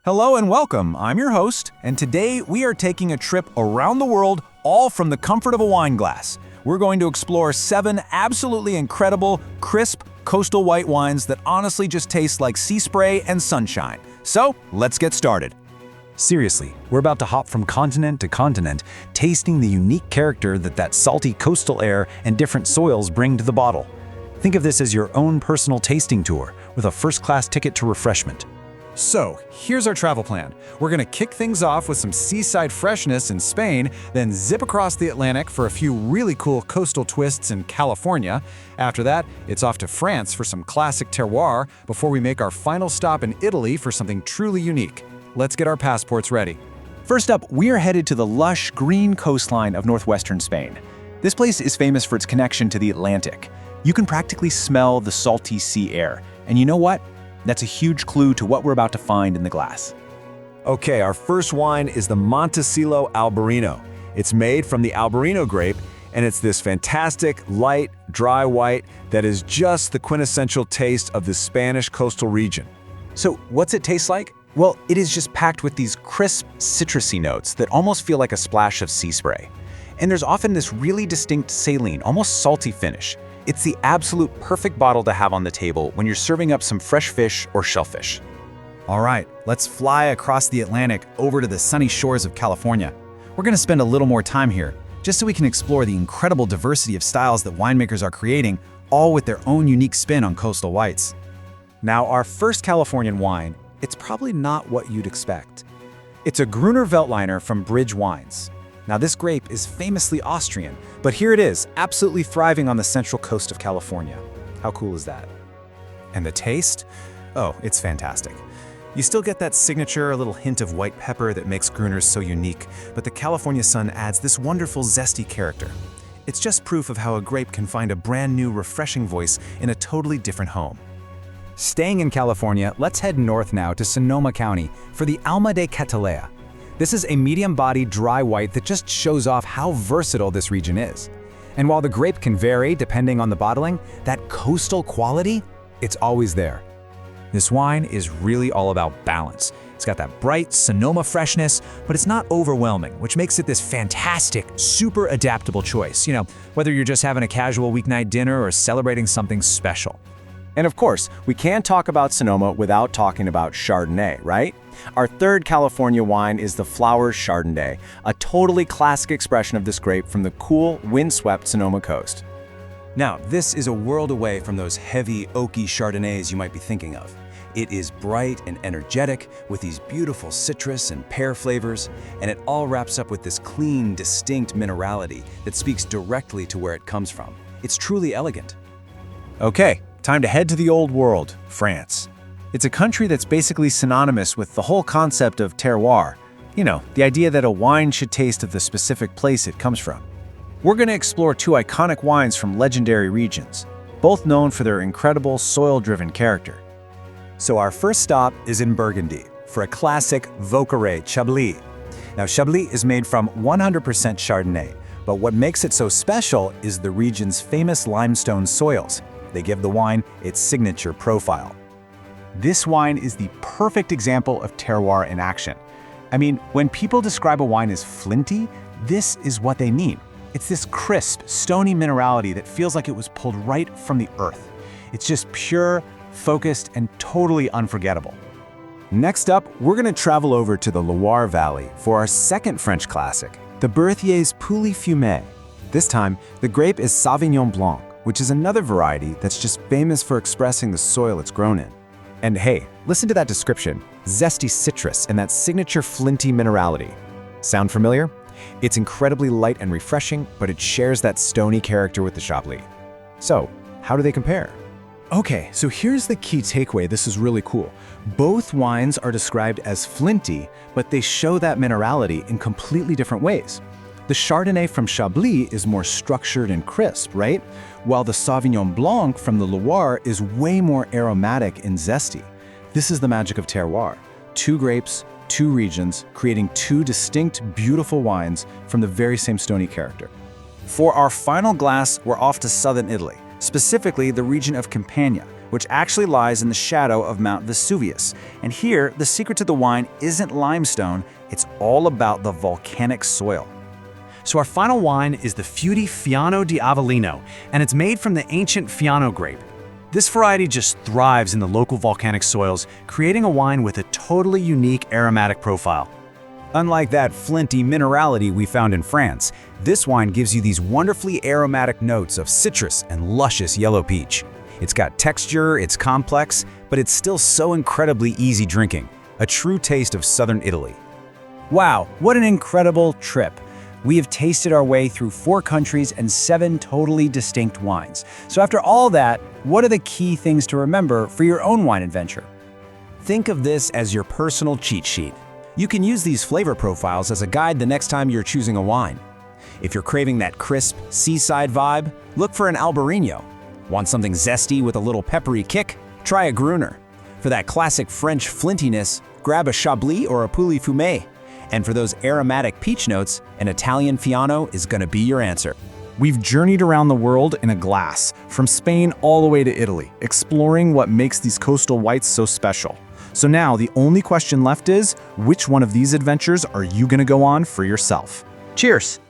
Hello and welcome. I'm your host, and today we are taking a trip around the world, all from the comfort of a wine glass. We're going to explore 7 absolutely incredible, crisp, coastal white wines that honestly just taste like sea spray and sunshine. So, let's get started. Seriously, we're about to hop from continent to continent, tasting the unique character that salty coastal air and different soils bring to the bottle. Think of this as your own personal tasting tour, with a first-class ticket to refreshment. So, here's our travel plan. We're gonna kick things off with some seaside freshness in Spain, then zip across the Atlantic for a few really cool coastal twists in California. After that, it's off to France for some classic terroir, before we make our final stop in Italy for something truly unique. Let's get our passports ready. First up, we are headed to the lush, green coastline of northwestern Spain. This place is famous for its connection to the Atlantic. You can practically smell the salty sea air. And you know what? That's a huge clue to what we're about to find in the glass. Okay, our first wine is the Montecillo Albarino. It's made from the Albarino grape, and it's this fantastic, light, dry white that is just the quintessential taste of the Spanish coastal region. So, what's it taste like? Well, it is just packed with these crisp, citrusy notes that almost feel like a splash of sea spray. And there's often this really distinct saline, almost salty finish. It's the absolute perfect bottle to have on the table when you're serving up some fresh fish or shellfish. All right, let's fly across the Atlantic over to the sunny shores of California. We're gonna spend a little more time here, just so we can explore the incredible diversity of styles that winemakers are creating, all with their own unique spin on coastal whites. Now, our first Californian wine, it's probably not what you'd expect. It's a Gruner Veltliner from Bridge Wines. Now, this grape is famously Austrian, but here it is, absolutely thriving on the central coast of California. How cool is that? And the taste? Oh, it's fantastic. You still get that signature little hint of white pepper that makes Gruners so unique, but the California sun adds this wonderful zesty character. It's just proof of how a grape can find a brand new, refreshing voice in a totally different home. Staying in California, let's head north now to Sonoma County for the Alma de Catalea. This is a medium-bodied dry white that just shows off how versatile this region is. And while the grape can vary depending on the bottling, that coastal quality, it's always there. This wine is really all about balance. It's got that bright Sonoma freshness, but it's not overwhelming, which makes it this fantastic, super adaptable choice. Whether you're just having a casual weeknight dinner or celebrating something special. And of course, we can't talk about Sonoma without talking about Chardonnay, right? Our third California wine is the Flowers Chardonnay, a totally classic expression of this grape from the cool, windswept Sonoma coast. Now, this is a world away from those heavy, oaky Chardonnays you might be thinking of. It is bright and energetic, with these beautiful citrus and pear flavors, and it all wraps up with this clean, distinct minerality that speaks directly to where it comes from. It's truly elegant. Okay, time to head to the old world, France. It's a country that's basically synonymous with the whole concept of terroir. The idea that a wine should taste of the specific place it comes from. We're going to explore 2 iconic wines from legendary regions, both known for their incredible soil-driven character. So our first stop is in Burgundy for a classic Vauquerès Chablis. Now, Chablis is made from 100% Chardonnay, but what makes it so special is the region's famous limestone soils. They give the wine its signature profile. This wine is the perfect example of terroir in action. I mean, when people describe a wine as flinty, this is what they mean. It's this crisp, stony minerality that feels like it was pulled right from the earth. It's just pure, focused, and totally unforgettable. Next up, we're going to travel over to the Loire Valley for our second French classic, the Berthier's Pouilly Fumé. This time, the grape is Sauvignon Blanc, which is another variety that's just famous for expressing the soil it's grown in. And hey, listen to that description, zesty citrus and that signature flinty minerality. Sound familiar? It's incredibly light and refreshing, but it shares that stony character with the Chablis. So, how do they compare? Okay, so here's the key takeaway. This is really cool. Both wines are described as flinty, but they show that minerality in completely different ways. The Chardonnay from Chablis is more structured and crisp, right? While the Sauvignon Blanc from the Loire is way more aromatic and zesty. This is the magic of terroir. 2 grapes, 2 regions, creating 2 distinct, beautiful wines from the very same stony character. For our final glass, we're off to southern Italy, specifically the region of Campania, which actually lies in the shadow of Mount Vesuvius. And here, the secret to the wine isn't limestone, it's all about the volcanic soil. So our final wine is the Fiuti Fiano di Avellino, and it's made from the ancient Fiano grape. This variety just thrives in the local volcanic soils, creating a wine with a totally unique aromatic profile. Unlike that flinty minerality we found in France, this wine gives you these wonderfully aromatic notes of citrus and luscious yellow peach. It's got texture, it's complex, but it's still so incredibly easy drinking. A true taste of southern Italy. Wow, what an incredible trip. We have tasted our way through 4 countries and 7 totally distinct wines. So after all that, what are the key things to remember for your own wine adventure? Think of this as your personal cheat sheet. You can use these flavor profiles as a guide the next time you're choosing a wine. If you're craving that crisp, seaside vibe, look for an Albarino. Want something zesty with a little peppery kick? Try a Gruner. For that classic French flintiness, grab a Chablis or a Pouilly Fumé. And for those aromatic peach notes, an Italian Fiano is going to be your answer. We've journeyed around the world in a glass, from Spain all the way to Italy, exploring what makes these coastal whites so special. So now the only question left is, which one of these adventures are you going to go on for yourself? Cheers!